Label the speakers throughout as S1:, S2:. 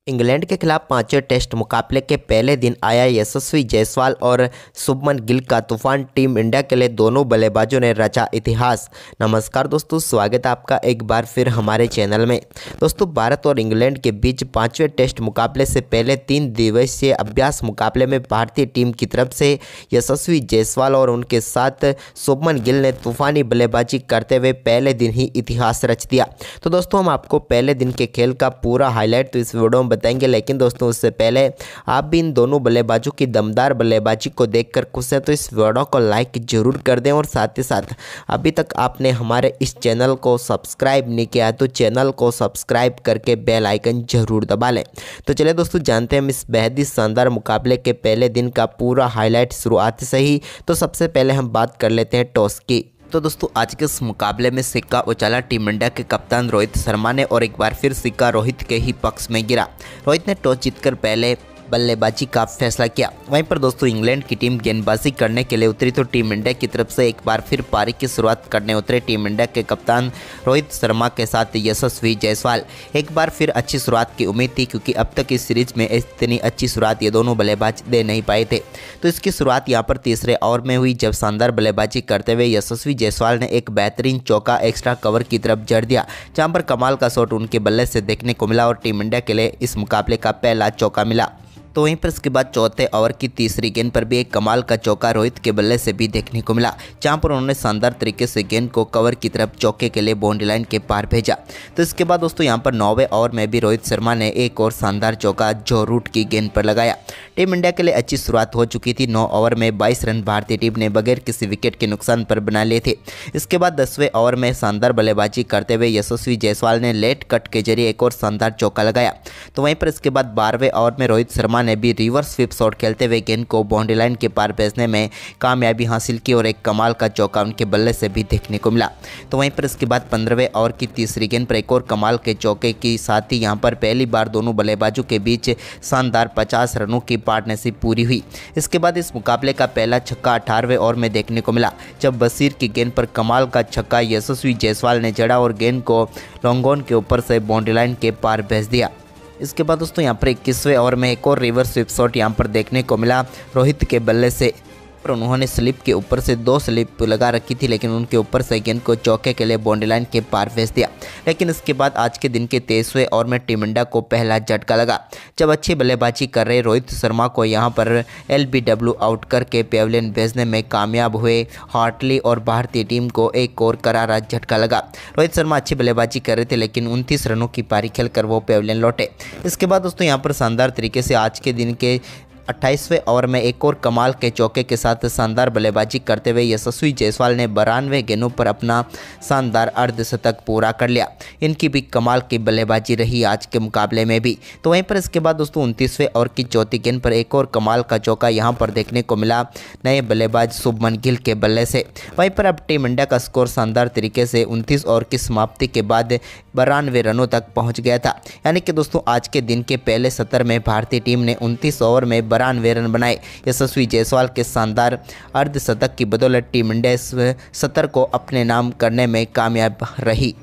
S1: England के खिलाफ पांचवें टेस्ट मुकाबले के पहले दिन आया यशस्वी जायसवाल और शुभमन गिल का तूफान। टीम इंडिया के लिए दोनों बल्लेबाजों ने रचा इतिहास। नमस्कार दोस्तों, स्वागत है आपका एक बार फिर हमारे चैनल में। दोस्तों, भारत और इंग्लैंड के बीच पांचवें टेस्ट मुकाबले से पहले 3 दिवसीय अभ्यास मुकाबले में भारतीय टीम की तरफ से यशस्वी जायसवाल और उनके साथ शुभमन गिल ने तूफानी बल्लेबाजी करते हुए पहले दिन ही इतिहास रच दिया। तो दोस्तों, हम आपको पहले दिन के खेल का पूरा हाईलाइट तो इस वीडियो में बताएंगे, लेकिन दोस्तों उससे पहले आप भी इन दोनों बल्लेबाजों की दमदार बल्लेबाजी को देखकर खुश हैं तो इस वीडियो को लाइक जरूर कर दें। और साथ ही साथ अभी तक आपने हमारे इस चैनल को सब्सक्राइब नहीं किया तो चैनल को सब्सक्राइब करके बेल आइकन जरूर दबा लें। तो चलिए दोस्तों, जानते हैं हम इस बेहद ही शानदार मुकाबले के पहले दिन का पूरा हाईलाइट शुरुआत से ही। तो सबसे पहले हम बात कर लेते हैं टॉस की। तो दोस्तों, आज के इस मुकाबले में सिक्का उछाला टीम इंडिया के कप्तान रोहित शर्मा ने और एक बार फिर सिक्का रोहित के ही पक्ष में गिरा। रोहित ने टॉस जीतकर पहले बल्लेबाजी का फैसला किया। वहीं पर दोस्तों, इंग्लैंड की टीम गेंदबाजी करने के लिए उतरी तो टीम इंडिया की तरफ से एक बार फिर पारी की शुरुआत करने उतरे टीम इंडिया के कप्तान रोहित शर्मा के साथ यशस्वी जायसवाल। एक बार फिर अच्छी शुरुआत की उम्मीद थी, क्योंकि अब तक इस सीरीज में इतनी अच्छी शुरुआत ये दोनों बल्लेबाज दे नहीं पाए थे। तो इसकी शुरुआत यहाँ पर तीसरे ओवर में हुई, जब शानदार बल्लेबाजी करते हुए यशस्वी जायसवाल ने एक बेहतरीन चौका एक्स्ट्रा कवर की तरफ जड़ दिया, जहाँ पर कमाल का शॉट उनके बल्ले से देखने को मिला और टीम इंडिया के लिए इस मुकाबले का पहला चौका मिला। तो वहीं पर इसके बाद चौथे ओवर की तीसरी गेंद पर भी एक कमाल का चौका रोहित के बल्ले से भी देखने को मिला, जहां पर उन्होंने शानदार तरीके से गेंद को कवर की तरफ चौके के लिए बाउंड्री लाइन के पार भेजा। तो इसके बाद दोस्तों, यहां पर 9वें ओवर में भी रोहित शर्मा ने एक और शानदार चौका जो रूट की गेंद पर लगाया। टीम इंडिया के लिए अच्छी शुरुआत हो चुकी थी। 9 ओवर में 22 रन भारतीय टीम ने बगैर किसी विकेट के नुकसान पर बना लिए थे। इसके बाद 10वें ओवर में शानदार बल्लेबाजी करते हुए यशस्वी जायसवाल ने लेट कट के जरिए एक और शानदार चौका लगाया। तो वहीं पर इसके बाद 12वें ओवर में रोहित शर्मा ने भी रिवर्स स्वीप शॉट खेलते हुए गेंद को बाउंड्री लाइन के पार भेजने में कामयाबी हासिल की और एक कमाल का चौका उनके बल्ले से भी देखने को मिला। तो वहीं पर इसके बाद 15वें ओवर की तीसरी गेंद पर एक और कमाल के चौके के साथ ही यहां पर पहली बार दोनों बल्लेबाजों के बीच शानदार 50 रनों की पार्टनरशिप पूरी हुई। इसके बाद इस मुकाबले का पहला छक्का 18वें ओवर में देखने को मिला, जब बशीर की गेंद पर कमाल का छक्का यशस्वी जायसवाल ने जड़ा और गेंद को लॉन्ग ऑन के ऊपर से बाउंड्री लाइन के पार भेज दिया। इसके बाद दोस्तों, यहाँ पर 21वें ओवर में एक और रिवर्स स्वीप शॉट यहाँ पर देखने को मिला रोहित के बल्ले से। पर उन्होंने स्लिप के ऊपर से 2 स्लिप लगा रखी थी, लेकिन उनके ऊपर से गेंद को चौके के लिए बाउंड्री लाइन के पार भेज दिया। लेकिन इसके बाद आज के दिन के 23वें ओवर में टीम इंडिया को पहला झटका लगा, जब अच्छी बल्लेबाजी कर रहे रोहित शर्मा को यहां पर LBW आउट करके पेविलियन भेजने में कामयाब हुए हार्टली और भारतीय टीम को एक और करारा झटका लगा। रोहित शर्मा अच्छी बल्लेबाजी कर रहे थे, लेकिन 29 रनों की पारी खेलकर वो पेविलियन लौटे। इसके बाद दोस्तों, यहाँ पर शानदार तरीके से आज के दिन के 28वें ओवर में एक और कमाल के चौके के साथ शानदार बल्लेबाजी करते हुए यशस्वी जायसवाल ने 92 गेंदों पर अपना शानदार अर्धशतक पूरा कर लिया। इनकी भी कमाल की बल्लेबाजी रही आज के मुकाबले में भी। तो वहीं पर इसके बाद दोस्तों 29वें ओवर की चौथी गेंद पर एक और कमाल का चौका यहां पर देखने को मिला नए बल्लेबाज शुभमन गिल के बल्ले से। वहीं पर अब टीम इंडिया का स्कोर शानदार तरीके से 29 ओवर की समाप्ति के बाद 92 रनों तक पहुँच गया था। यानी कि दोस्तों, आज के दिन के पहले सत्र में भारतीय टीम ने 29 ओवर में 92 रन बनाए। यशस्वी जायसवाल के शानदार अर्धशतक की बदौलत टीम इंडिया इस सत्र को अपने नाम करने में कामयाब रही।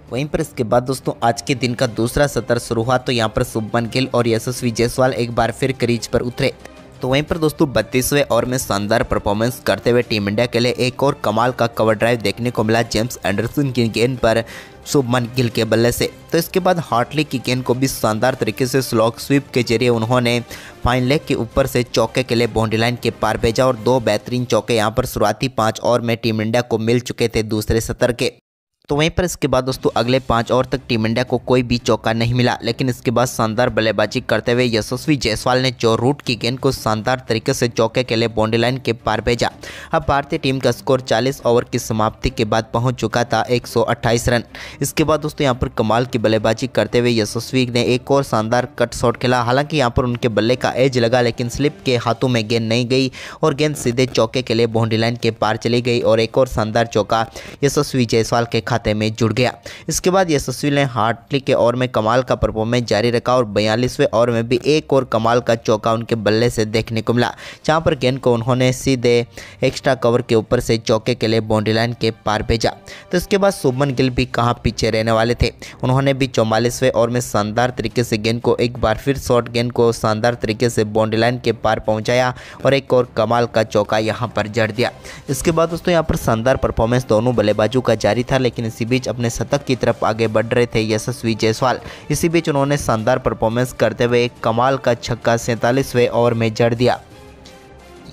S1: वहीं पर इसके बाद दोस्तों, आज के दिन का दूसरा सत्र शुरू हुआ तो यहाँ पर शुभमन गिल और यशस्वी जायसवाल एक बार फिर क्रीज पर उतरे। तो वहीं पर दोस्तों 32वें ओवर में शानदार परफॉर्मेंस करते हुए टीम इंडिया के लिए एक और कमाल का कवर ड्राइव देखने को मिला जेम्स एंडरसन की गेंद पर शुभमन गिल के बल्ले से। तो इसके बाद हार्टली की गेंद को भी शानदार तरीके से स्लॉग स्वीप के जरिए उन्होंने फाइन लेग के ऊपर से चौके के लिए बाउंड्री लाइन के पार भेजा और 2 बेहतरीन चौके यहां पर शुरुआती 5 ओवर में टीम इंडिया को मिल चुके थे दूसरे सत्र के। तो वहीं पर इसके बाद दोस्तों अगले 5 ओवर तक टीम इंडिया को कोई भी चौका नहीं मिला, लेकिन इसके बाद शानदार बल्लेबाजी करते हुए यशस्वी जायसवाल ने जो रूट की गेंद को शानदार तरीके से चौके के लिए बाउंड्री लाइन के पार भेजा। अब भारतीय टीम का स्कोर 40 ओवर की समाप्ति के बाद पहुंच चुका था 128 रन। इसके बाद दोस्तों यहाँ पर कमाल की बल्लेबाजी करते हुए यशस्वी ने एक और शानदार कट शॉट खेला। हालांकि यहाँ पर उनके बल्ले का एज लगा, लेकिन स्लिप के हाथों में गेंद नहीं गई और गेंद सीधे चौके के लिए बाउंड्री लाइन के पार चली गई और एक और शानदार चौका यशस्वी जायसवाल के खाते में जुड़ गया। इसके बाद यशस्वी ने हार्टली के ओवर में कमाल का परफॉर्मेंस जारी रखा और 42वें ओवर में भी एक और कमाल का चौका उनके बल्ले से देखने को मिला, जहां पर गेंद को उन्होंने सीधे एक्स्ट्रा कवर के ऊपर से चौके के लिए बाउंड्री लाइन के पार भेजा। तो इसके बाद शुभमन गिल भी कहां पीछे रहने वाले थे, उन्होंने भी 44वें ओवर में शानदार तरीके से गेंद को एक बार फिर शॉर्ट गेंद को शानदार तरीके से बाउंड्री लाइन के पार पहुंचाया और एक और कमाल का चौका यहां पर जड़ दिया। इसके बाद दोस्तों यहां पर शानदार परफॉर्मेंस दोनों बल्लेबाजों का जारी था, लेकिन इसी बीच अपने शतक की तरफ आगे बढ़ रहे थे यशस्वी जायसवाल। इसी बीच उन्होंने शानदार परफॉर्मेंस करते हुए एक कमाल का छक्का 47वें ओवर में जड़ दिया।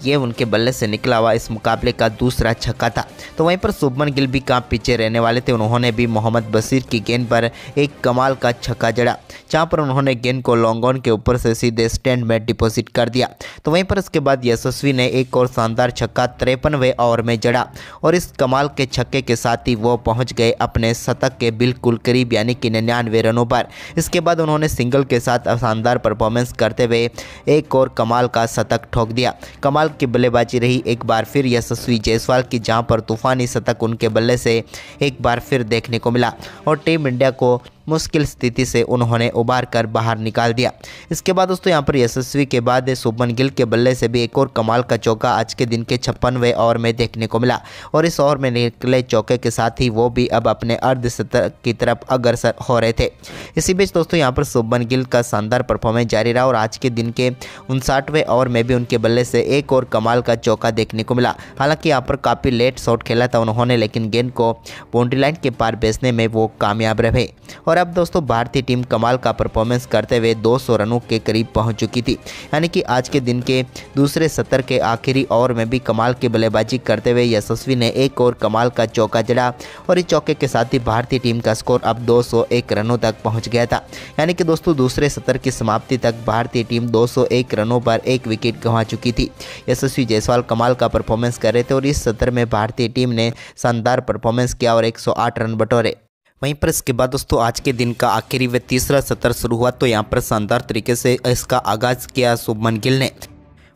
S1: ये उनके बल्ले से निकला हुआ इस मुकाबले का दूसरा छक्का था। तो वहीं पर शुभमन गिल भी कहाँ पीछे रहने वाले थे, उन्होंने भी मोहम्मद बशीर की गेंद पर एक कमाल का छक्का जड़ा, जहां पर उन्होंने गेंद को लॉन्ग ऑन के ऊपर से सीधे स्टैंड में डिपॉजिट कर दिया। तो वहीं पर इसके बाद यशस्वी ने एक और शानदार छक्का 53वें ओवर में जड़ा और इस कमाल के छक्के के साथ ही वो पहुंच गए अपने शतक के बिल्कुल करीब, यानी कि 99 रनों पर। इसके बाद उन्होंने सिंगल के साथ शानदार परफॉर्मेंस करते हुए एक और कमाल का शतक ठोक दिया। कमाल की बल्लेबाजी रही एक बार फिर यशस्वी जायसवाल की, जहां पर तूफानी शतक उनके बल्ले से एक बार फिर देखने को मिला और टीम इंडिया को मुश्किल स्थिति से उन्होंने उबार कर बाहर निकाल दिया। इसके बाद दोस्तों यहां पर यशस्वी के बाद शुभमन गिल के बल्ले से भी एक और कमाल का चौका आज के दिन के 56वें ओवर में देखने को मिला और इस ओवर में निकले चौके के साथ ही वो भी अब अपने अर्धशतक की तरफ अग्रसर हो रहे थे। इसी बीच दोस्तों यहां पर शुभमन गिल का शानदार परफॉर्मेंस जारी रहा और आज के दिन के 59वें ओवर में भी उनके बल्ले से एक और कमाल का चौका देखने को मिला। हालांकि यहाँ पर काफ़ी लेट शॉट खेला था उन्होंने, लेकिन गेंद को बाउंड्री लाइन के पार भेजने में वो कामयाब रहे। और अब दोस्तों भारतीय टीम कमाल का परफॉर्मेंस करते हुए 200 रनों के करीब पहुंच चुकी थी, यानी कि आज के दिन के दूसरे सत्र के आखिरी ओवर में भी कमाल की बल्लेबाजी करते हुए यशस्वी ने एक और कमाल का चौका जड़ा और इस चौके के साथ ही भारतीय टीम का स्कोर अब 201 रनों तक पहुंच गया था। यानी कि दोस्तों दूसरे सत्र की समाप्ति तक भारतीय टीम 201 रनों पर एक विकेट गंवा चुकी थी। यशस्वी जायसवाल कमाल का परफॉर्मेंस कर रहे थे और इस सत्र में भारतीय टीम ने शानदार परफॉर्मेंस किया और 108 रन बटोरे। वहीं पर इसके बाद दोस्तों आज के दिन का आखिरी व तीसरा सत्र शुरू हुआ, तो यहाँ पर शानदार तरीके से इसका आगाज़ किया शुभमन गिल ने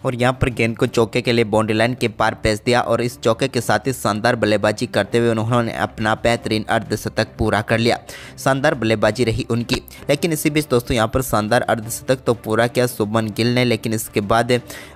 S1: और यहाँ पर गेंद को चौके के लिए बाउंड्री लाइन के पार भेज दिया और इस चौके के साथ ही शानदार बल्लेबाजी करते हुए उन्होंने अपना बेहतरीन अर्धशतक पूरा कर लिया। शानदार बल्लेबाजी रही उनकी, लेकिन इसी बीच दोस्तों यहाँ पर शानदार अर्धशतक तो पूरा किया शुभमन गिल ने, लेकिन इसके बाद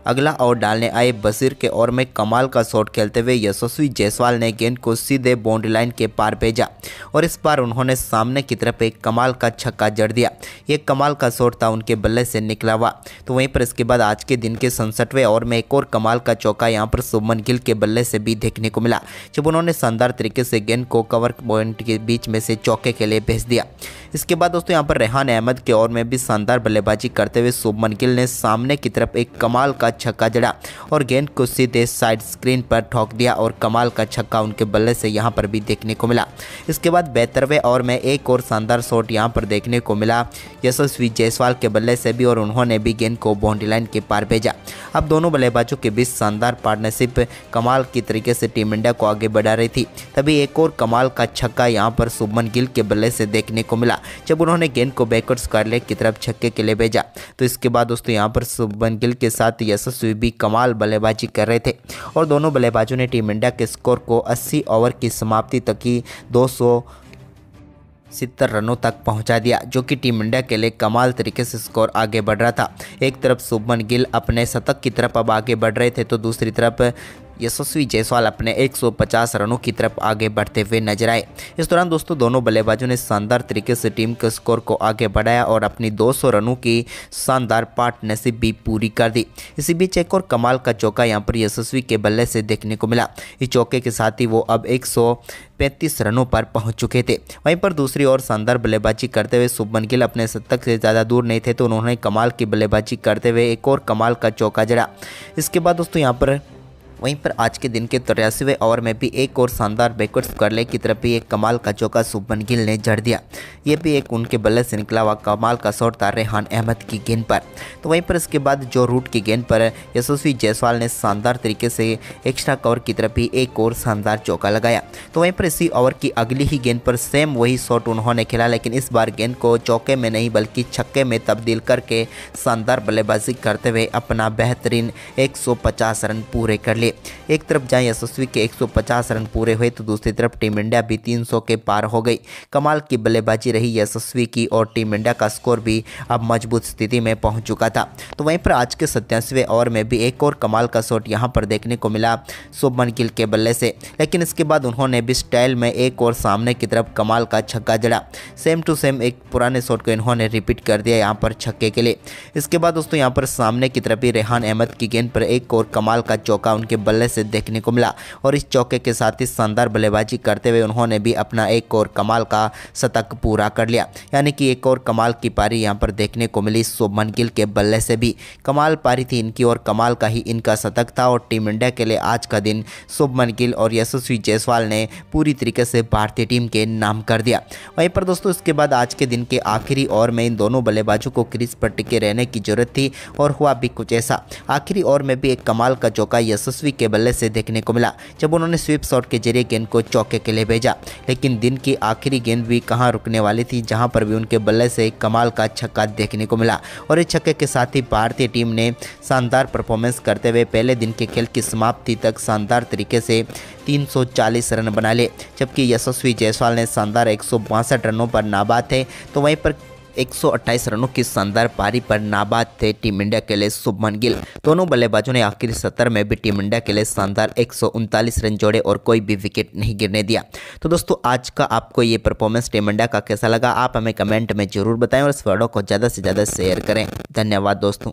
S1: अगला ओवर डालने आए बशीर के ओवर में कमाल का शॉट खेलते हुए यशस्वी जायसवाल ने गेंद को सीधे बाउंड्री लाइन के पार भेजा और इस बार उन्होंने सामने की तरफ एक कमाल का छक्का जड़ दिया। ये कमाल का शॉट था उनके बल्ले से निकला हुआ। तो वहीं पर इसके बाद आज के दिन के 67वें ओवर में एक और कमाल का चौका यहां पर शुभमन गिल के बल्ले से भी देखने को मिला, जब उन्होंने शानदार तरीके से गेंद को कवर पॉइंट के बीच में से चौके के लिए भेज दिया। इसके बाद दोस्तों यहां पर रेहान अहमद के ओवर में भी शानदार बल्लेबाजी करते हुए शुभमन गिल ने सामने की तरफ एक कमाल का छक्का जड़ा और गेंद को सीधे साइड स्क्रीन पर ठोक दिया और कमाल का छक्का उनके बल्ले से यहां पर भी देखने को मिला। इसके बाद 72वें ओवर में एक और शानदार शॉट यहां पर देखने को मिला यशस्वी जायसवाल के बल्ले से भी और उन्होंने भी गेंद को बाउंड्री लाइन के पार भेजा। अब दोनों बल्लेबाजों के बीच शानदार पार्टनरशिप कमाल की तरीके से टीम इंडिया को आगे बढ़ा रही थी। तभी एक और कमाल का छक्का यहां पर शुभमन गिल के बल्ले से देखने को मिला, जब उन्होंने गेंद को बैकवर्ड स्क्वायर लेग की तरफ छक्के के लिए भेजा। तो इसके बाद दोस्तों यहां पर शुभमन गिल के साथ यशस्वी भी कमाल बल्लेबाजी कर रहे थे और दोनों बल्लेबाजों ने टीम इंडिया के स्कोर को 80 ओवर की समाप्ति तक ही 270 रनों तक पहुंचा दिया, जो कि टीम इंडिया के लिए कमाल तरीके से स्कोर आगे बढ़ रहा था। एक तरफ शुभमन गिल अपने शतक की तरफ अब आगे बढ़ रहे थे, तो दूसरी तरफ यशस्वी जायसवाल अपने 150 रनों की तरफ आगे बढ़ते हुए नजर आए। इस दौरान दोस्तों दोनों बल्लेबाजों ने शानदार तरीके से टीम के स्कोर को आगे बढ़ाया और अपनी 200 रनों की शानदार पार्टनरशिप भी पूरी कर दी। इसी बीच एक और कमाल का चौका यहां पर यशस्वी के बल्ले से देखने को मिला। इस चौके के साथ ही वो अब 135 रनों पर पहुंच चुके थे। वहीं पर दूसरी ओर शानदार बल्लेबाजी करते हुए शुभमन गिल अपने शतक से ज़्यादा दूर नहीं थे, तो उन्होंने कमाल की बल्लेबाजी करते हुए एक और कमाल का चौका जड़ा। इसके बाद दोस्तों यहाँ पर वहीं पर आज के दिन के 83वें ओवर में भी एक और शानदार बैकवर्ड स्क्वायर लेग की तरफ भी एक कमाल का चौका शुभमन गिल ने जड़ दिया। ये भी एक उनके बल्ले से निकला हुआ कमाल का शॉट था रेहान अहमद की गेंद पर। तो वहीं पर इसके बाद जो रूट की गेंद पर यशस्वी जायसवाल ने शानदार तरीके से एक्स्ट्रा कवर की तरफ भी एक और शानदार चौका लगाया। तो वहीं पर इसी ओवर की अगली ही गेंद पर सेम वही शॉट उन्होंने खेला, लेकिन इस बार गेंद को चौके में नहीं बल्कि छक्के में तब्दील करके शानदार बल्लेबाजी करते हुए अपना बेहतरीन 150 रन पूरे कर लिए। लिए। एक तरफ जहां यशस्वी के 150 रन पूरे हुए तो दूसरी तरफ टीम इंडिया भी 300 के पार हो गई। कमाल की बल्लेबाजी रही यशस्वी की और टीम इंडिया का स्कोर भी अब मजबूत स्थिति में पहुंच चुका था। तो वहीं पर आज के 87वें ओवर में भी एक और कमाल का शॉट यहां पर देखने को मिला शुभमन गिल के बल्ले से, लेकिन इसके बाद उन्होंने भी स्टाइल में एक और सामने की तरफ कमाल का छक्का जड़ा। सेम टू सेम एक पुराने शॉट को इन्होंने रिपीट कर दिया यहाँ पर छक्के के लिए। इसके बाद दोस्तों यहाँ पर सामने की तरफ ही रेहान अहमद की गेंद पर एक और कमाल का चौका उनके बल्ले से देखने को मिला और इस चौके के साथ ही शानदार बल्लेबाजी करते हुए उन्होंने भी अपना एक और कमाल का शतक पूरा कर लिया। यानी कि एक और कमाल की पारी यहाँ पर देखने को मिली शुभमन गिल के बल्ले से भी। कमाल पारी थी इनकी और कमाल का ही इनका शतक था और टीम इंडिया के लिए आज का दिन शुभमन गिल और यशस्वी जायसवाल ने पूरी तरीके से भारतीय टीम के नाम कर दिया। वहीं पर दोस्तों इसके बाद आज के दिन के आखिरी ओवर में इन दोनों बल्लेबाजों को क्रीज पर टिके रहने की जरूरत थी और हुआ भी कुछ ऐसा। आखिरी ओवर में भी एक कमाल का चौका यशस्वी के बल्ले से देखने को मिला जब उन्होंने स्वीप शॉट के जरिए गेंद को चौके के लिए भेजा, लेकिन दिन की आखिरी गेंद भी कहां रुकने वाली थी, जहां पर भी उनके बल्ले से एक कमाल का छक्का देखने को मिला और इस छक्के के साथ ही भारतीय टीम ने शानदार परफॉर्मेंस करते हुए पहले दिन के खेल की समाप्ति तक शानदार तरीके से 340 रन बना लिए, जबकि यशस्वी जायसवाल ने शानदार 162 रनों पर नाबाद थे। तो वहीं पर 128 रनों की शानदार पारी पर नाबाद थे टीम इंडिया के लिए शुभमन गिल। दोनों बल्लेबाजों ने आखिरी 70 में भी टीम इंडिया के लिए शानदार 139 रन जोड़े और कोई भी विकेट नहीं गिरने दिया। तो दोस्तों आज का आपको ये परफॉर्मेंस टीम इंडिया का कैसा लगा, आप हमें कमेंट में जरूर बताएं और इस वीडियो को ज़्यादा से ज़्यादा शेयर करें। धन्यवाद दोस्तों।